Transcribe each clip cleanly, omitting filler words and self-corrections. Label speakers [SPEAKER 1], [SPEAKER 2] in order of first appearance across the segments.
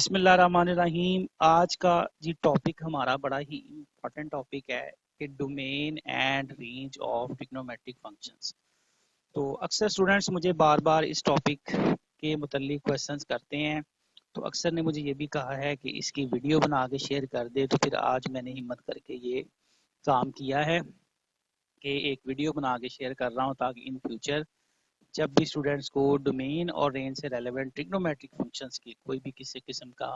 [SPEAKER 1] बिस्मिल्लाहिर्रहमानिर्रहीम। आज का जी टॉपिक हमारा बड़ा ही इम्पोर्टेंट टॉपिक है कि domain and range of trigonometric functions. तो अक्सर स्टूडेंट्स मुझे बार बार इस टॉपिक के मुतल्लिक क्वेश्चंस करते हैं, तो अक्सर ने मुझे ये भी कहा है कि इसकी वीडियो बना के शेयर कर दे। तो फिर आज मैंने हिम्मत करके ये काम किया है कि एक वीडियो बना के शेयर कर रहा हूँ, ताकि इन फ्यूचर जब भी स्टूडेंट्स को डोमेन और रेंज से रेलेवेंट ट्रिग्नोमेट्रिक फंक्शंस की कोई भी किसी किस्म का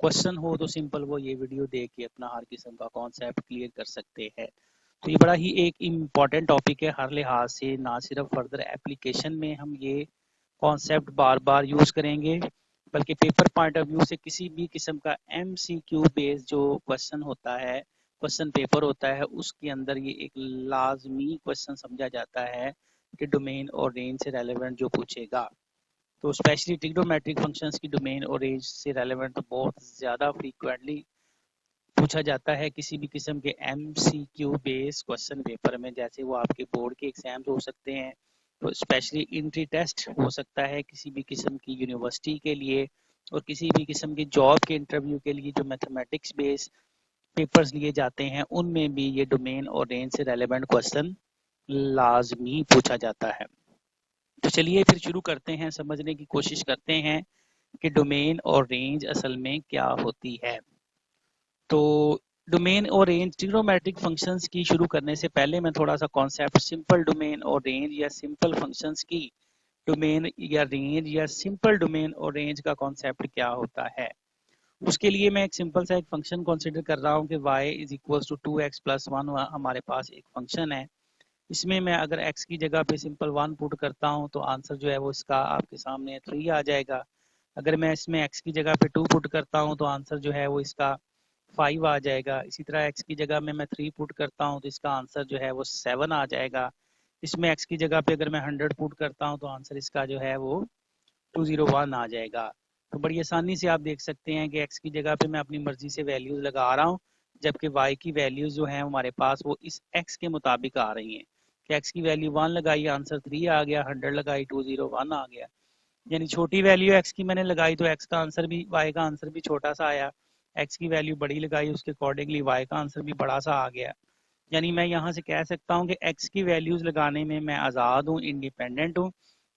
[SPEAKER 1] क्वेश्चन हो तो सिंपल वो ये वीडियो देख के अपना हर किस्म का कॉन्सेप्ट क्लियर कर सकते हैं। तो ये बड़ा ही एक इम्पॉर्टेंट टॉपिक है हर लिहाज से, ना सिर्फ फर्दर एप्लीकेशन में हम ये कॉन्सेप्ट बार बार यूज़ करेंगे, बल्कि पेपर पॉइंट ऑफ व्यू से किसी भी किस्म का MCQ बेस्ड जो क्वेश्चन होता है, क्वेश्चन पेपर होता है, उसके अंदर ये एक लाजमी क्वेश्चन समझा जाता है कि डोमेन और रेंज से रेलेवेंट जो पूछेगा। तो स्पेशली ट्रिग्नोमेट्रिक फंक्शंस की डोमेन और रेंज से रेलेवेंट तो बहुत ज़्यादा फ्रीक्वेंटली पूछा जाता है किसी भी किस्म के MCQ बेस्ड क्वेश्चन पेपर में। जैसे वो आपके बोर्ड के एग्जाम्स हो सकते हैं, तो स्पेशली एंट्री टेस्ट हो सकता है किसी भी किस्म की यूनिवर्सिटी के लिए, और किसी भी किस्म की जॉब के इंटरव्यू के लिए जो मैथमेटिक्स बेस्ड पेपर्स लिए जाते हैं, उनमें भी ये डोमेन और रेंज से रेलेवेंट क्वेश्चन लाजमी पूछा जाता है। तो चलिए फिर शुरू करते हैं, समझने की कोशिश करते हैं कि डोमेन और रेंज असल में क्या होती है। तो डोमेन और रेंज ट्रिग्नोमेट्रिक फंक्शंस की शुरू करने से पहले मैं थोड़ा सा कॉन्सेप्ट सिंपल डोमेन और रेंज या सिंपल फंक्शंस की डोमेन या रेंज या सिंपल डोमेन और रेंज का कॉन्सेप्ट क्या होता है, उसके लिए मैं एक सिंपल सा एक फंक्शन कंसीडर कर रहा हूँ कि y is equal to 2x + 1 हमारे पास एक फंक्शन है। इसमें मैं अगर x की जगह पे सिंपल 1 पुट करता हूँ तो आंसर जो है वो इसका आपके सामने 3 आ जाएगा। अगर मैं इसमें x की जगह पे 2 पुट करता हूँ तो आंसर जो है वो इसका 5 आ जाएगा। इसी तरह x की जगह में मैं 3 पुट करता हूँ तो इसका आंसर जो है वो 7 आ जाएगा। इसमें x की जगह पे अगर मैं 100 पुट करता हूँ तो आंसर इसका जो है वो 201 आ जाएगा। तो बड़ी आसानी से आप देख सकते हैं कि x की जगह पे मैं अपनी मर्जी से वैल्यूज लगा रहा हूँ, जबकि y की वैल्यूज जो हैं हमारे पास वो इस x के मुताबिक आ रही हैं कि x की वैल्यू 1 लगाई आंसर 3 आ गया, 100 लगाई 201 आ गया। यानी छोटी वैल्यू x की मैंने लगाई तो x का आंसर भी, y का आंसर भी छोटा सा आया। x की वैल्यू बड़ी लगाई, उसके अकॉर्डिंगली y का आंसर भी बड़ा सा आ गया। यानी मैं यहाँ से कह सकता हूँ कि x की वैल्यूज लगाने में मैं आज़ाद हूँ, इंडिपेंडेंट हूँ,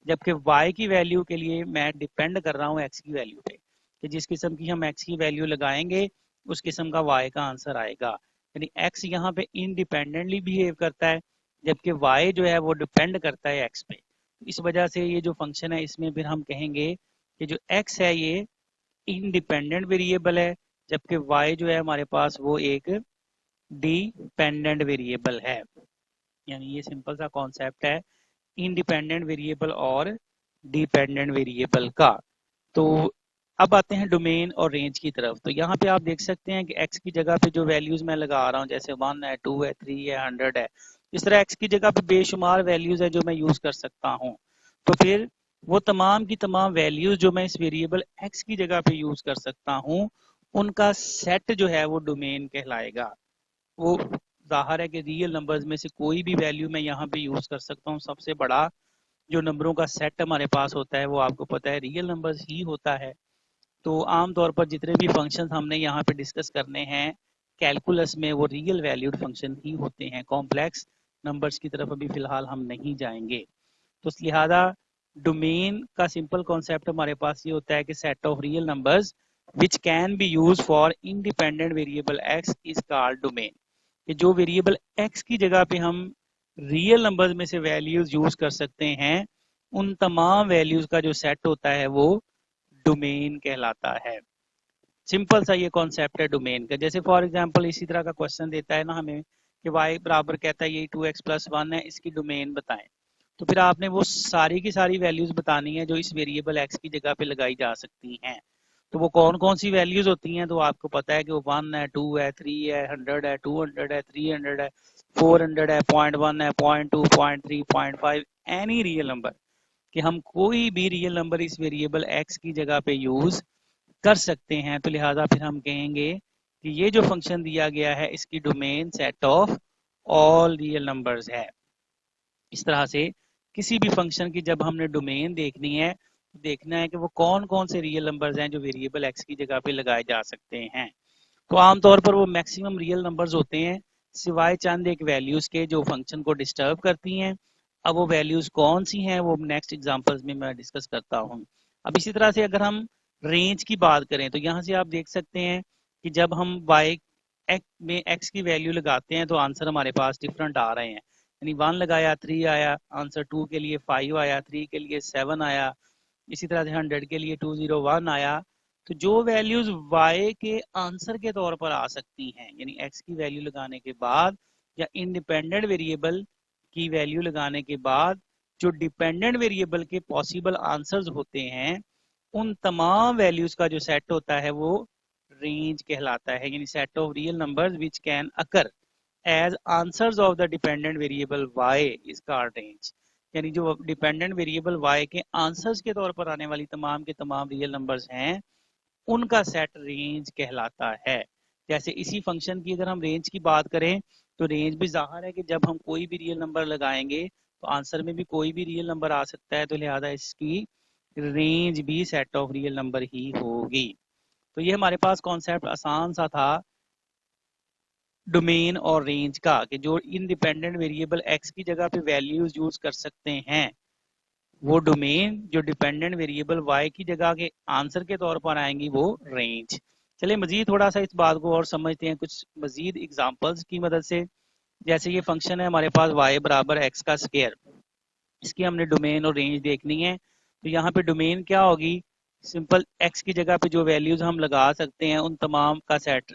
[SPEAKER 1] जबकि y की वैल्यू के लिए मैं डिपेंड कर रहा हूँ x की वैल्यू पे, कि जिस किस्म की हम x की वैल्यू लगाएंगे उस किस्म का y का आंसर आएगा। यानी x यहाँ पे इंडिपेंडेंटली बिहेव करता है, जबकि y जो है वो डिपेंड करता है x पे। इस वजह से ये जो फंक्शन है इसमें फिर हम कहेंगे कि जो x है ये इंडिपेंडेंट वेरिएबल है, जबकि y जो है हमारे पास वो एक डिपेंडेंट वेरिएबल है। यानी ये सिंपल सा कॉन्सेप्ट है इंडिपेंडेंट वेरिएबल और डिपेंडेंट वेरिएबल का। तो अब आते हैं डोमेन और रेंज की तरफ। तो यहाँ पे आप देख सकते हैं कि x की जगह पे जो वैल्यूज मैं लगा रहा हूँ, जैसे 1 है, 2 है, 3 है, 100 है, इस तरह x की जगह पे बेशुमार वैल्यूज है जो मैं यूज कर सकता हूँ। तो फिर वो तमाम की तमाम वैल्यूज जो मैं इस वेरिएबल x की जगह पे यूज कर सकता हूँ, उनका सेट जो है वो डोमेन कहलाएगा। वो जाहिर है कि रियल नंबर्स में से कोई भी वैल्यू मैं यहाँ पे यूज कर सकता हूँ। सबसे बड़ा जो नंबरों का सेट हमारे पास होता है वो आपको पता है रियल नंबर्स ही होता है। तो आमतौर पर जितने भी फंक्शन हमने यहाँ पे डिस्कस करने हैं कैलकुलस में, वो रियल वैल्यूड फंक्शन ही होते हैं। कॉम्प्लेक्स नंबर्स की तरफ अभी फिलहाल हम नहीं जाएंगे। तो लिहाजा डोमेन का सिंपल कॉन्सेप्ट हमारे पास ये होता है कि set of real numbers which can be use for independent variable x is called domain. कि जो वेरिएबल x की जगह पे हम रियल नंबर्स में से वैल्यूज यूज कर सकते हैं, उन तमाम वैल्यूज का जो सेट होता है वो डोमेन कहलाता है। सिंपल सा ये कॉन्सेप्ट है डोमेन का। जैसे फॉर एग्जांपल इसी तरह का क्वेश्चन देता है ना हमें कि y बराबर कहता है ये 2x + 1 है, इसकी डोमेन बताएं। तो फिर आपने वो सारी की सारी वैल्यूज बतानी है जो इस वेरिएबल x की जगह पे लगाई जा सकती हैं। तो वो कौन कौन सी वैल्यूज होती हैं, तो आपको पता है कि वो 1 है, 2 है, 3 है, 100 है, 200 है, 300 है, 400 है, 0.1 है, 0.2, 0.3, 0.5, एनी रियल नंबर, कि हम कोई भी रियल नंबर इस वेरिएबल x की जगह पे यूज कर सकते हैं। तो लिहाजा फिर हम कहेंगे कि ये जो फंक्शन दिया गया है इसकी domain set of all real numbers है। इस तरह से किसी भी फंक्शन की जब हमने डोमेन देखनी है देखना है कि वो कौन कौन से रियल नंबर्स हैं जो वेरिएबल एक्स की जगह पे लगाए जा सकते हैं। तो आमतौर पर वो मैक्सिमम रियल नंबर्स होते हैं, सिवाय चंद एक वैल्यूज के जो फंक्शन को डिस्टर्ब करती हैं। अब वो वैल्यूज कौन सी हैं वो नेक्स्ट एग्जांपल्स में मैं डिस्कस करता हूँ। अब इसी तरह से अगर हम रेंज की बात करें तो यहाँ से आप देख सकते हैं कि जब हम वाई में एक्स की वैल्यू लगाते हैं तो आंसर हमारे पास डिफरेंट आ रहे हैं। यानी 1 लगाया 3 आया आंसर, 2 के लिए 5 आया, 3 के लिए 7 आया, इसी तरह से 100 के लिए 201 आया। तो जो वैल्यूज y के आंसर के तौर पर आ सकती हैं, यानी x की वैल्यू लगाने के बाद या इंडिपेंडेंट वेरिएबल की वैल्यू लगाने के बाद जो डिपेंडेंट वेरिएबल के पॉसिबल आंसर्स होते हैं, उन तमाम वैल्यूज का जो सेट होता है वो रेंज कहलाता है। यानी set of real numbers which can occur as answers of the dependent variable y is called range. यानी जो डिपेंडेंट वेरिएबल y के आंसर्स के तौर पर आने वाली तमाम के तमाम रियल नंबर्स हैं, उनका सेट रेंज कहलाता है। जैसे इसी फंक्शन की अगर हम रेंज की बात करें तो रेंज भी जाहिर है कि जब हम कोई भी रियल नंबर लगाएंगे तो आंसर में भी कोई भी रियल नंबर आ सकता है, तो लिहाजा इसकी रेंज भी सेट ऑफ रियल नंबर ही होगी। तो ये हमारे पास कॉन्सेप्ट आसान सा था डोमेन और रेंज का, कि जो इंडिपेंडेंट वेरिएबल एक्स की जगह पे वैल्यूज यूज कर सकते हैं वो डोमेन, जो डिपेंडेंट वेरिएबल वाई की जगह के आंसर के तौर पर आएंगी वो रेंज। चलिए मजीद थोड़ा सा इस बात को और समझते हैं कुछ मजीद एग्जांपल्स की मदद से। जैसे ये फंक्शन है हमारे पास y बराबर एक्स का स्क्वायर, इसकी हमने डोमेन और रेंज देखनी है। तो यहाँ पे डोमेन क्या होगी, सिंपल x की जगह पे जो वैल्यूज हम लगा सकते हैं उन तमाम का सेट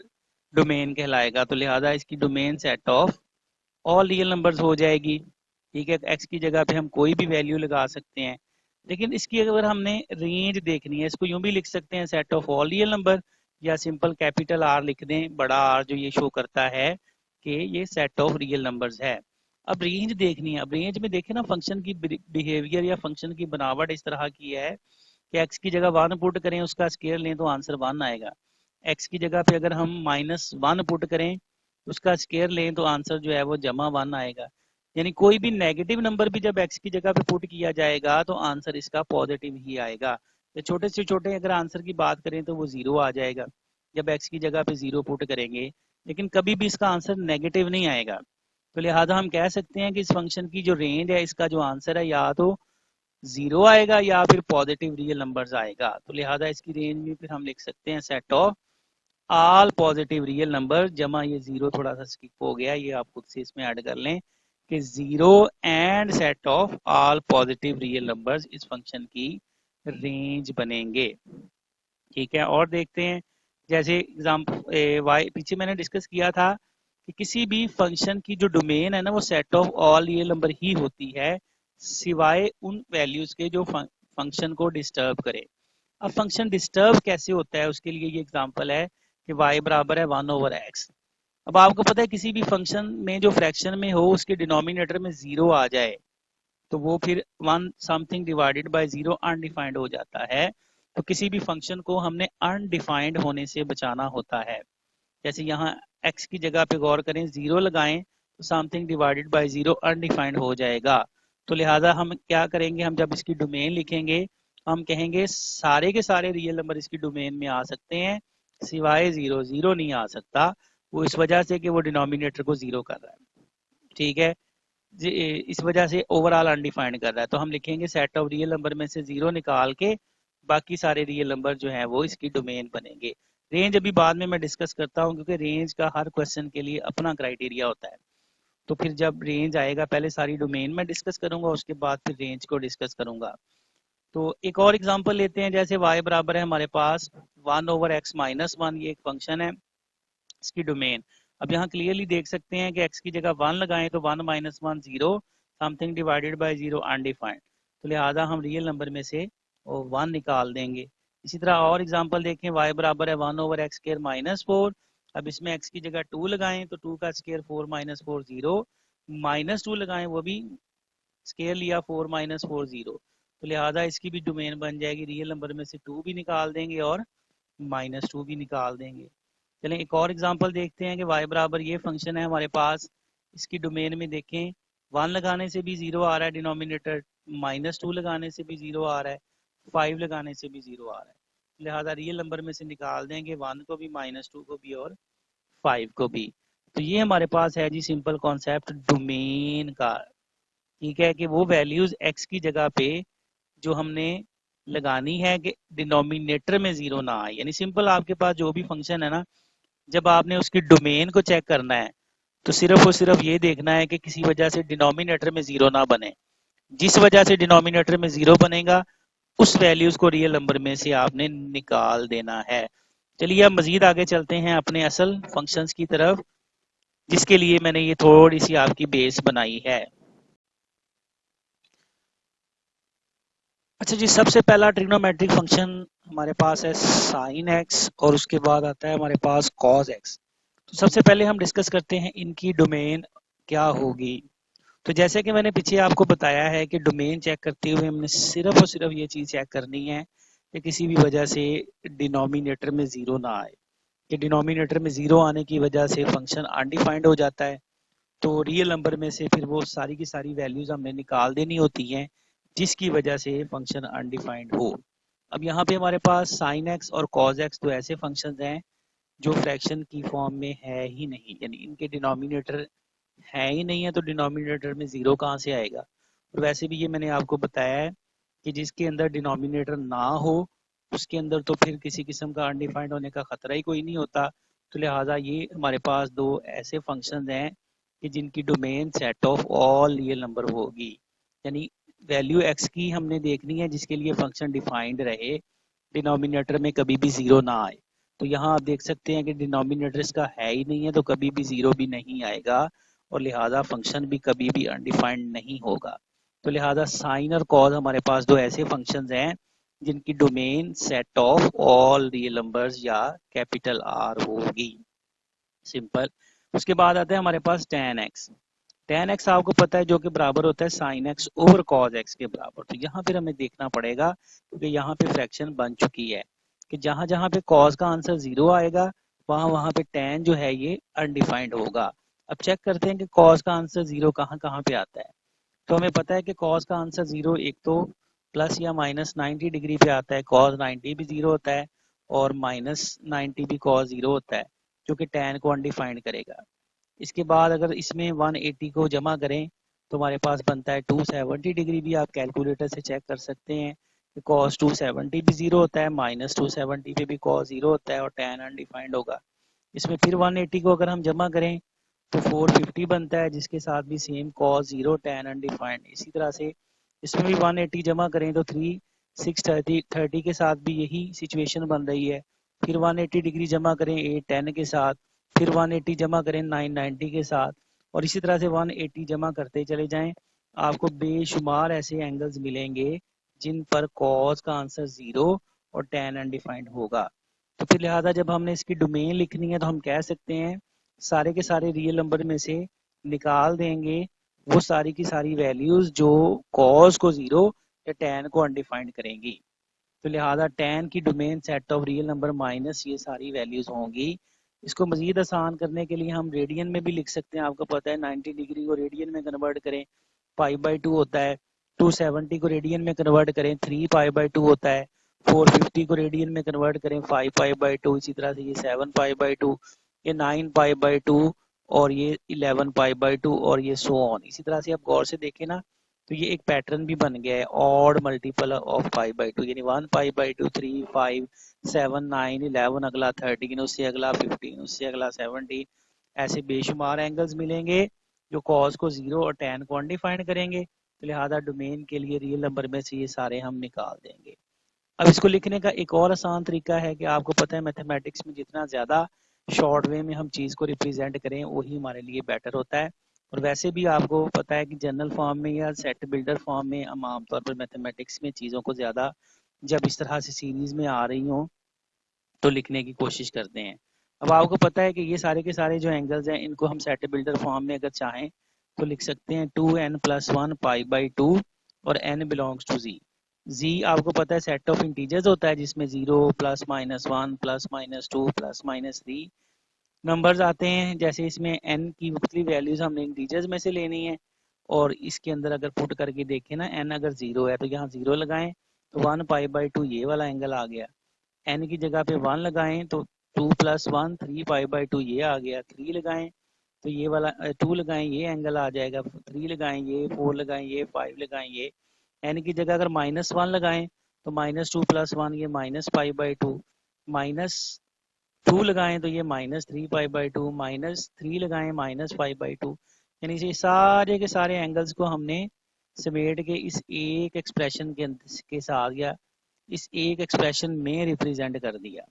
[SPEAKER 1] डोमेन कहलाएगा। तो लिहाजा इसकी domain set of all real numbers हो जाएगी। ठीक है, एक्स की जगह पे हम कोई भी वैल्यू लगा सकते हैं। लेकिन इसकी अगर हमने रेंज देखनी है, इसको यूं भी लिख सकते हैं set of all real number, या सिंपल कैपिटल आर लिख दें, बड़ा आर, जो ये शो करता है कि ये सेट ऑफ रियल नंबर्स है। अब रेंज देखनी है। अब रेंज में देखें ना, फंक्शन की बिहेवियर या फंक्शन की बनावट इस तरह की है कि एक्स की जगह 1 पुट करें, उसका स्केयर लें तो आंसर 1 आएगा। एक्स की जगह पे अगर हम -1 पुट करें, उसका स्केयर लें तो आंसर जो है वो -1 आएगा। यानी कोई भी नेगेटिव नंबर भी जब एक्स की जगह पे पुट किया जाएगा तो आंसर इसका पॉजिटिव ही आएगा। तो छोटे से छोटे अगर आंसर की बात करें तो वो 0 आ जाएगा जब एक्स की जगह पे 0 पुट करेंगे, लेकिन कभी भी इसका आंसर नेगेटिव नहीं आएगा। तो लिहाजा हम कह सकते हैं कि इस फंक्शन की जो रेंज है, इसका जो आंसर है या तो 0 आएगा या फिर पॉजिटिव रियल नंबर्स आएगा। तो लिहाजा इसकी रेंज में फिर हम लिख सकते हैं set of all positive real number, जमा ये 0 थोड़ा सा स्किप हो गया, ये आप खुद से इसमें ऐड कर लें कि 0 and set of all positive real numbers इस फंक्शन की रेंज बनेंगे। ठीक है, और देखते हैं। जैसे एग्जाम्पल वाई पीछे मैंने डिस्कस किया था कि किसी भी फंक्शन की जो डोमेन है ना वो set of all real number ही होती है, सिवाय उन वैल्यूज के जो फंक्शन को डिस्टर्ब करे। अब फंक्शन डिस्टर्ब कैसे होता है उसके लिए ये एग्जांपल है कि y बराबर है 1/x। अब आपको पता है किसी भी फंक्शन में जो फ्रैक्शन में हो उसके डिनोमिनेटर में 0 आ जाए तो वो फिर 1 समथिंग डिवाइडेड बाय 0 अनडिफाइंड हो जाता है। तो किसी भी फंक्शन को हमने अनडिफाइंड होने से बचाना होता है। जैसे यहाँ x की जगह पे गौर करें, 0 लगाएं तो समथिंग डिवाइडेड बाय 0 अनडिफाइंड हो जाएगा। तो लिहाजा हम क्या करेंगे, हम जब इसकी डोमेन लिखेंगे हम कहेंगे सारे के सारे रियल नंबर इसकी डोमेन में आ सकते हैं सिवाय 0, 0 नहीं आ सकता। वो इस वजह से कि वो डिनोमिनेटर को 0 कर रहा है। ठीक है, इस वजह से ओवरऑल अनडिफाइंड कर रहा है। तो हम लिखेंगे सेट ऑफ रियल नंबर में से 0 निकाल के बाकी सारे रियल नंबर जो हैं वो इसकी डोमेन बनेंगे। रेंज अभी बाद में मैं डिस्कस करता हूँ क्योंकि रेंज का हर क्वेश्चन के लिए अपना क्राइटेरिया होता है। तो फिर जब रेंज आएगा पहले सारी डोमेन में डिस्कस करूंगा, उसके बाद फिर रेंज को डिस्कस करूंगा। तो एक और एग्जांपल लेते हैं। जैसे y बराबर है हमारे पास 1/x-1, ये एक फंक्शन है, इसकी डोमेन। अब यहाँ क्लियरली देख सकते हैं कि x की जगह 1 लगाएं तो 1 - 1 0, समथिंग डिवाइडेड बाय 0 अनडिफाइंड। तो लिहाजा हम रियल नंबर में से 1 निकाल देंगे। इसी तरह और एग्जांपल देखें, y बराबर है 1/x²-4। अब इसमें x की जगह 2 लगाएं तो 2 का स्क्वायर 4 - 4 0, -2 लगाएं वो भी स्केयर लिया 4 - 4 0। तो लिहाजा इसकी भी डोमेन बन जाएगी, रियल नंबर में से 2 भी निकाल देंगे और -2 भी निकाल देंगे। चलें एक और एग्जांपल देखते हैं कि y बराबर ये फंक्शन है हमारे पास, इसकी डोमेन में देखें 1 लगाने से भी 0 आ रहा है डिनोमिनेटर, -2 लगाने से भी 0 आ रहा है, 5 लगाने से भी 0 आ रहा है, लिहाजा रियल नंबर में से निकाल देंगे 1 को भी, -2 को भी और 5 को भी। तो ये हमारे पास है जी सिंपल कॉन्सेप्ट डोमेन का। ठीक है कि वो वैल्यूज x की जगह पे जो हमने लगानी है कि डिनोमिनेटर में 0 ना आए, यानी सिंपल आपके पास जो भी फंक्शन है ना, जब आपने उसकी डोमेन को चेक करना है तो सिर्फ और सिर्फ ये देखना है कि किसी वजह से डिनोमिनेटर में 0 ना बने। जिस वजह से डिनोमिनेटर में 0 बनेगा उस वैल्यूज को रियल नंबर में से आपने निकाल देना है। चलिए अब मजीद आगे चलते हैं अपने असल फंक्शंस की तरफ, जिसके लिए मैंने ये थोड़ी सी आपकी बेस बनाई है। अच्छा जी, सबसे पहला ट्रिग्नोमेट्रिक फंक्शन हमारे पास है साइन एक्स और उसके बाद आता है हमारे पास कॉस एक्स। तो सबसे पहले हम डिस्कस करते हैं इनकी डोमेन क्या होगी। तो जैसे कि मैंने पीछे आपको बताया है कि डोमेन चेक करते हुए हमने सिर्फ और सिर्फ ये चीज़ चेक करनी है कि किसी भी वजह से डिनोमिनेटर में 0 ना आए, कि डिनोमिनेटर में 0 आने की वजह से फंक्शन अनडिफाइंड हो जाता है। तो रियल नंबर में से फिर वो सारी की सारी वैल्यूज हमने निकाल देनी होती हैं जिसकी वजह से फंक्शन अनडिफाइंड हो। अब यहाँ पे हमारे पास साइन एक्स और कॉज एक्स तो ऐसे फंक्शंस हैं जो फ्रैक्शन की फॉर्म में है ही नहीं, यानी इनके डिनोमिनेटर है ही नहीं है, तो डिनोमिनेटर में 0 कहाँ से आएगा। और वैसे भी ये मैंने आपको बताया है कि जिसके अंदर डिनोमिनेटर ना हो उसके अंदर तो फिर किसी किस्म का अनडिफाइंड होने का खतरा ही कोई नहीं होता। तो लिहाजा ये हमारे पास दो ऐसे फंक्शंस हैं कि जिनकी domain set of all real number होगी, यानी वैल्यू एक्स की हमने देखनी है जिसके लिए फंक्शन डिफाइंड रहे, डिनोमिनेटर में कभी भी 0 ना आए। तो यहाँ आप देख सकते हैं कि डिनोमिनेटर इसका है ही नहीं है तो कभी भी 0 भी नहीं आएगा और लिहाजा फंक्शन भी कभी भी अनडिफाइंड नहीं होगा। तो लिहाजा साइन और कॉज हमारे पास दो ऐसे फंक्शंस हैं जिनकी domain set of all real numbers या कैपिटल आर होगी। सिंपल। उसके बाद आता है हमारे पास tan x। tan x आपको पता है जो कि बराबर होता है sin x over cos x के बराबर। तो यहाँ फिर हमें देखना पड़ेगा क्योंकि यहाँ पे फ्रैक्शन बन चुकी है कि जहाँ जहाँ पे cos का आंसर 0 आएगा वहाँ वहाँ पे tan जो है ये अनडिफाइंड होगा। अब चेक करते हैं कि cos का आंसर 0 कहाँ कहाँ पे आता है। तो हमें पता है कि cos का आंसर 0 एक तो प्लस या -90 डिग्री पे आता है, cos 90 भी 0 होता है और -90 भी cos 0 होता है जो कि tan को अनडिफाइंड करेगा। इसके बाद अगर इसमें 180 को जमा करें तो हमारे पास बनता है 270 डिग्री, भी आप कैलकुलेटर से चेक कर सकते हैं कि cos 270 भी 0 होता है, -270 पे भी cos 0 होता है और tan अनडिफाइंड होगा। इसमें फिर 180 को अगर हम जमा करें तो 450 बनता है जिसके साथ भी सेम cos 0 tan अनडिफाइंड। इसी तरह से इसमें भी 180 जमा करें तो 630 के साथ भी यही सिचुएशन बन रही है। फिर 180 डिग्री जमा करें 810 के साथ, फिर 180 जमा करें 990 के साथ और इसी तरह से 180 जमा करते चले जाएं। आपको बेशुमार ऐसे एंगल्स मिलेंगे जिन पर cos का आंसर 0 और tan अनडिफाइंड होगा। तो फिर लिहाजा जब हमने इसकी डोमेन लिखनी है तो हम कह सकते हैं सारे के सारे रियल नंबर में से निकाल देंगे वो सारी की सारी वैल्यूज जो cos को 0 या tan को अनडिफाइंड करेंगी। तो लिहाजा tan की domain set of real number minus ये सारी वैल्यूज होंगी। इसको मजीद आसान करने के लिए हम रेडियन में भी लिख सकते हैं। आपको पता है 90 डिग्री को रेडियन में कन्वर्ट करें π/2 होता है, 270 को रेडियन में कन्वर्ट करें 3π/2 होता है, 450 को रेडियन में कन्वर्ट करें 5π/2, इसी तरह से ये 7π/2, ये 9π/2 और ये 11π/2 और ये सो ऑन। इसी तरह से आप गौर से देखें ना तो ये एक पैटर्न भी बन गया है ऑड मल्टीपल ऑफ π/2, यानी 1π/2, 3, 5, 7, 9, 11, अगला 13, उससे अगला 15, उससे अगला 17। ऐसे बेशुमार एंगल्स मिलेंगे जो cos को 0 और tan को अनडिफाइंड करेंगे। तो लिहाजा डोमेन के लिए रियल नंबर में से ये सारे हम निकाल देंगे। अब इसको लिखने का एक और आसान तरीका है कि आपको पता है मैथमेटिक्स में जितना ज़्यादा शॉर्ट वे में हम चीज़ को रिप्रेजेंट करें वही हमारे लिए बेटर होता है। और वैसे भी आपको पता है कि जनरल फॉर्म में या सेट बिल्डर फॉर्म में हम आमतौर पर मैथमेटिक्स में चीज़ों को ज़्यादा जब इस तरह से सीरीज में आ रही हों तो लिखने की कोशिश करते हैं। अब आपको पता है कि ये सारे के सारे जो एंगल्स हैं इनको हम सेट बिल्डर फॉर्म में अगर चाहें तो लिख सकते हैं 2n+1 π/2 और n belongs to z। z आपको पता है सेट ऑफ इंटीजर्स होता है जिसमें 0 +-1 +-2 +-3 नंबर्स आते हैं। जैसे इसमें n की मुख्तलिफ वैल्यूज हमने इंटीजर्स में से लेनी है और इसके अंदर अगर पुट करके देखें ना n अगर 0 है तो यहाँ 0 लगाएं तो 1 पाई/2 ये वाला एंगल आ गया। n की जगह पे 1 लगाएं तो 2 + 1 3 पाई/2 ये आ गया। 3 लगाएं तो ये वाला 2 लगाएं ये एंगल आ जाएगा। 3 लगाएं ये, 4 लगाएं ये, 5 लगाएं ये। n की जगह अगर -1 लगाएं तो -2 + 1 ये -पाई/2, -2 लगाएं तो ये -3 पाई/2, -3 लगाएं -5/2। यानी ये सारे के सारे एंगल्स को हमने समेट के इस एक एक्सप्रेशन के साथ या इस एक एक्सप्रेशन में रिप्रेजेंट कर दिया।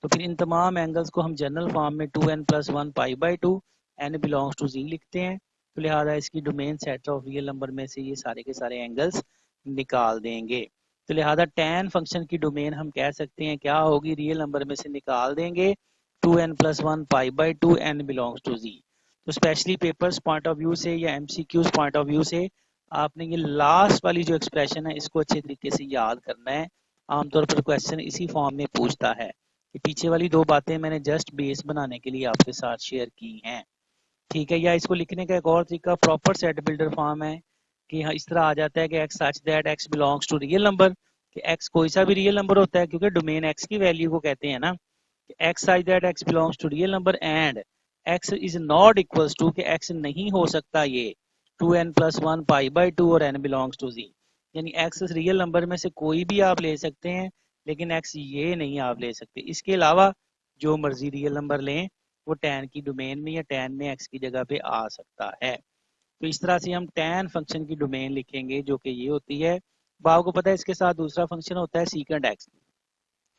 [SPEAKER 1] तो फिर इन तमाम एंगल्स को हम जनरल फॉर्म में 2n + 1 पाई/2 n बिलोंग्स टू z लिखते हैं। तो लिहाजा इसकी domain set of real number में से ये सारे के सारे एंगल्स निकाल देंगे। तो लिहाजा tan फंक्शन की डोमेन हम कह सकते हैं क्या होगी, रियल नंबर में से निकाल देंगे 2n + 1 पाई/2 n बिलोंग्स टू z। तो specially papers point of view से या MCQs पॉइंट ऑफ व्यू से आपने ये लास्ट वाली जो एक्सप्रेशन है इसको अच्छे तरीके से याद करना है। आमतौर पर क्वेश्चन इसी फॉर्म में पूछता है। कि पीछे वाली दो बातें मैंने जस्ट बेस बनाने के लिए आपके साथ शेयर की हैं, ठीक है। या इसको लिखने का एक और तरीका प्रॉपर सेट बिल्डर फॉर्म है कि हाँ इस तरह आ जाता है कि x such that x belongs to real number, कि x कोई सा भी रियल नंबर होता है क्योंकि डोमेन x की वैल्यू को कहते हैं ना, कि x such that x belongs to real number and x is not equals to, कि x नहीं हो सकता ये 2n + 1 पाई/2 और n बिलोंग्स टू z। यानी x रियल नंबर में से कोई भी आप ले सकते हैं लेकिन x ये नहीं आप ले सकते। इसके अलावा जो मर्जी रियल नंबर लें वो tan की डोमेन में या tan में x की जगह पे आ सकता है। तो इस तरह से हम tan फंक्शन की डोमेन लिखेंगे जो कि ये होती है। अब आपको पता है इसके साथ दूसरा फंक्शन होता है सीकेंड x।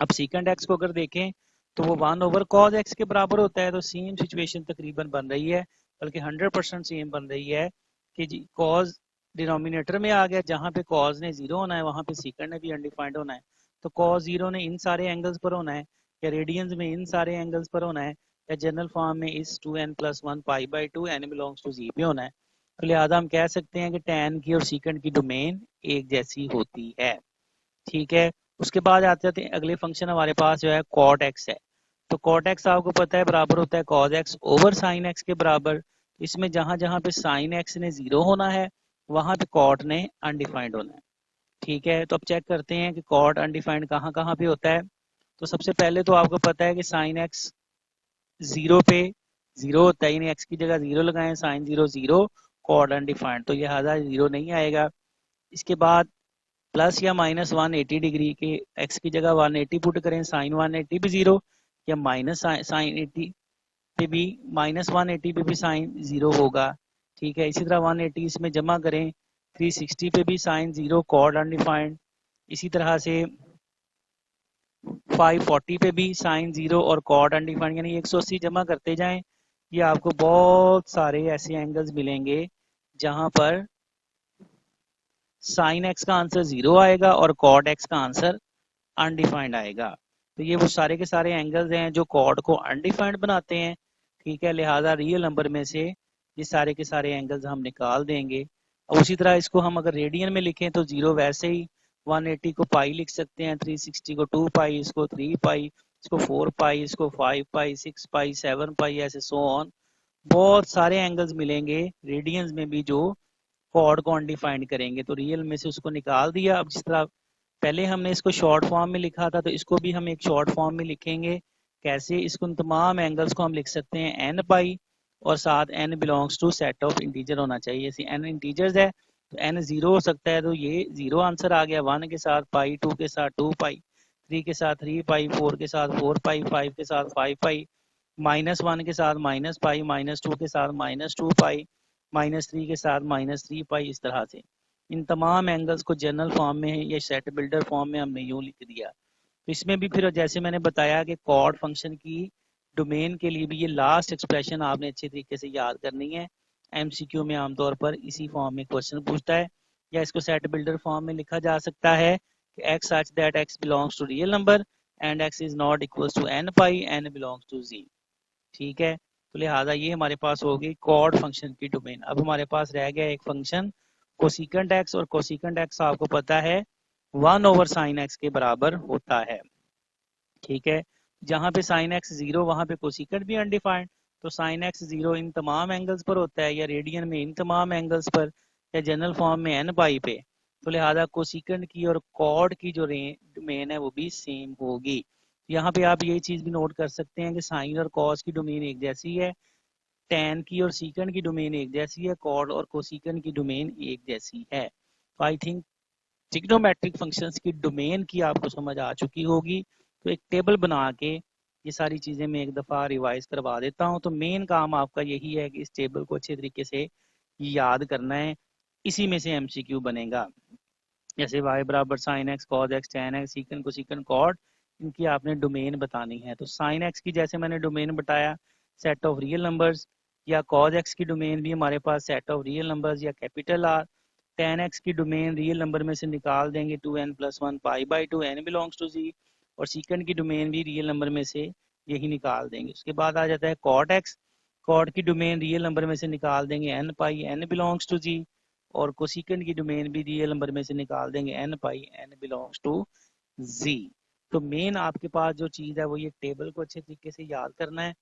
[SPEAKER 1] अब सीकेंड x को अगर देखें तो वो 1/cos x के बराबर होता है। तो सेम सिचुएशन तकरीबन बन रही है, बल्कि 100% सेम बन रही है कि जी cos डिनोमिनेटर में आ गया, जहाँ पे cos ने 0 होना है वहाँ पे सीकेंड ने भी अनडिफाइंड होना है। तो cos 0 ने इन सारे एंगल्स पर होना है, या रेडियंस में इन सारे एंगल्स पर होना है, या जनरल फॉर्म में इस 2n + 1 पाई/2 n बिलोंग्स टू z पे होना है। तो लिहाजा हम कह सकते हैं कि tan की और सीकेंड की डोमेन एक जैसी होती है, ठीक है। उसके बाद आते जाते अगले फंक्शन हमारे पास जो है cot x है। तो cot x आपको पता है बराबर होता है cos x over sin x के बराबर। इसमें जहां जहां पे sin x ने 0 होना है वहां पे cot ने अनडिफाइंड होना है, ठीक है। तो अब चेक करते हैं कि cot अनडिफाइंड कहाँ कहाँ पे होता है। तो सबसे पहले तो आपको पता है कि sin x 0 पे 0 होता है, यानी x की जगह 0 लगाएं, sin 0 0, cot अनडिफाइंड, तो लिहाजा 0 नहीं आएगा। इसके बाद प्लस या -180 डिग्री के x की जगह 180 पुट करें, साइन 180 भी 0, या माइनस साइन 80 पे भी -180 पे भी साइन 0 होगा, ठीक है। इसी तरह 180 इसमें जमा करें, 360 पे भी साइन 0, कॉर्ड अनडिफाइंड। इसी तरह से 540 पे भी साइन 0 और कॉर्ड अनडिफाइंड, यानी 180 जमा करते जाएं। ये आपको बहुत सारे ऐसे एंगल्स मिलेंगे जहां पर साइन x का आंसर 0 आएगा और कॉट x का आंसर अनडिफाइंड आएगा। तो ये वो सारे के सारे एंगल्स हैं जो कॉड को अनडिफाइंड बनाते हैं, ठीक है। लिहाजा रियल नंबर में से ये सारे के सारे एंगल्स हम निकाल देंगे। और उसी तरह इसको हम अगर रेडियन में लिखें तो 0 वैसे ही 180 को पाई लिख सकते हैं, 360 को 2 पाई, इसको 3 पाई, इसको 4 पाई, इसको 5 पाई, 6 पाई, 7 पाई, ऐसे सो ऑन। बहुत सारे एंगल्स मिलेंगे रेडियंस में भी जो कॉड को अनडिफाइंड करेंगे। तो रियल में से उसको निकाल दिया। अब जिस तरह पहले हमने इसको शॉर्ट फॉर्म में लिखा था तो इसको भी हम एक शॉर्ट फॉर्म में लिखेंगे। कैसे? इसको तमाम एंगल्स को हम लिख सकते हैं एन पाई, और साथ n belongs to set of integer होना चाहिए। जैसे एन इंटीजर्स है तो एन 0 हो सकता है, तो ये 0 आंसर आ गया। 1 के साथ पाई, 2 के साथ 2 पाई, 3 के साथ 3 पाई, 4 के साथ 4 पाई, 5 के साथ 5 पाई, -1 के साथ माइनस पाई, -2 के साथ -2 पाई, -3 के साथ -3 पाई। इस तरह से इन तमाम एंगल्स को जनरल फॉर्म में या सेट बिल्डर फॉर्म में हमने यूं लिख दिया। तो इसमें भी फिर जैसे मैंने बताया कि कॉड फंक्शन की डोमेन के लिए भी ये लास्ट एक्सप्रेशन आपने अच्छे तरीके से याद करनी है। MCQ में आमतौर पर इसी फॉर्म में क्वेश्चन पूछता है, या इसको सेट बिल्डर फॉर्म में लिखा जा सकता है कि x such that x belongs to real number and x is not equals to n pi, n belongs to z, ठीक है। तो लिहाजा ये हमारे पास हो गई कॉड फंक्शन की डोमेन। अब हमारे पास रह गया एक फंक्शन कोसिकेंट एक्स, और कोसिकेंट एक्स आपको पता है 1/sin x के बराबर होता है, ठीक है। जहां पे sin x 0 वहां पे कोसिकेंट भी अनडिफाइंड। तो sin x 0 इन तमाम एंगल्स पर होता है, या रेडियन में इन तमाम एंगल्स पर, या जनरल फॉर्म में n पाई पे। तो लिहाजा कोसिकेंड की और कॉर्ड की जो डोमेन है वो भी सेम होगी। यहाँ पे आप ये चीज़ भी नोट कर सकते हैं कि साइन और कॉस की डोमेन एक जैसी है, टैन की और सीकेंड की डोमेन एक जैसी है, कॉर्ड और कोसिकेंड की डोमेन एक जैसी है। तो आई थिंक ट्रिग्नोमेट्रिक फंक्शंस की डोमेन की आपको समझ आ चुकी होगी। तो एक टेबल बना के ये सारी चीज़ें मैं एक दफ़ा रिवाइज करवा देता हूँ। तो मेन काम आपका यही है कि इस टेबल को अच्छे तरीके से याद करना है, इसी में से एमसीक्यू बनेगा। जैसे y बराबर sine x cos x tan x secant को सीकन कॉड, इनकी आपने डोमेन बतानी है। तो साइन एक्स की जैसे मैंने डोमेन बताया सेट ऑफ रियल नंबर्स, या कॉज एक्स की डोमेन भी हमारे पास सेट ऑफ रियल नंबर्स या कैपिटल आर। टेन एक्स की डोमेन रियल नंबर में से निकाल देंगे 2n+1 pi by 2 n belongs to Z, और सीकंड की डोमेन भी रियल नंबर में से यही निकाल देंगे। उसके बाद आ जाता है कॉट एक्स, कॉट की डोमेन रियल नंबर में से निकाल देंगे n pi n belongs to Z, और कोसिकेंड की डोमेन भी रियल नंबर में से निकाल देंगे n pi n belongs to z। तो मेन आपके पास जो चीज़ है वो ये टेबल को अच्छे तरीके से याद करना है,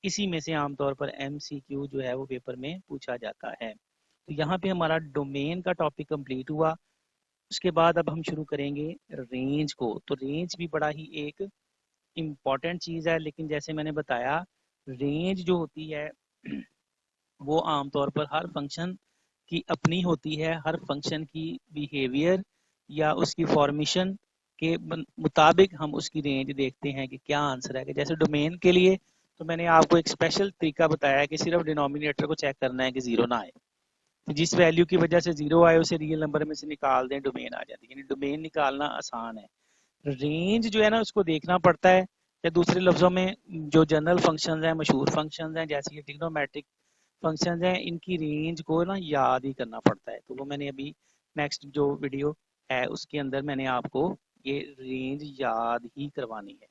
[SPEAKER 1] इसी में से आमतौर पर MCQ जो है वो पेपर में पूछा जाता है। तो यहाँ पे हमारा डोमेन का टॉपिक कंप्लीट हुआ। उसके बाद अब हम शुरू करेंगे रेंज को। तो रेंज भी बड़ा ही एक इम्पॉर्टेंट चीज़ है, लेकिन जैसे मैंने बताया रेंज जो होती है वो आमतौर पर हर फंक्शन की अपनी होती है, हर फंक्शन की बिहेवियर या उसकी फॉर्मेशन के मुताबिक हम उसकी रेंज देखते हैं कि क्या आंसर है। कि जैसे डोमेन के लिए तो मैंने आपको एक स्पेशल तरीका बताया कि सिर्फ डिनोमिनेटर को चेक करना है कि जीरो ना आए, तो जिस वैल्यू की वजह से जीरो आए उसे रियल नंबर में से निकाल दें, डोमेन आ जाती है। यानी डोमेन निकालना आसान है। रेंज जो है ना उसको देखना पड़ता है, या दूसरे लफ्जों में जो जनरल फंक्शंस हैं, मशहूर फंक्शंस हैं जैसे ये ट्रिग्नोमेट्रिक फंक्शंस हैं, इनकी रेंज को ना याद ही करना पड़ता है। तो वो मैंने अभी नेक्स्ट जो वीडियो है उसके अंदर मैंने आपको ये रेंज याद ही करवानी है।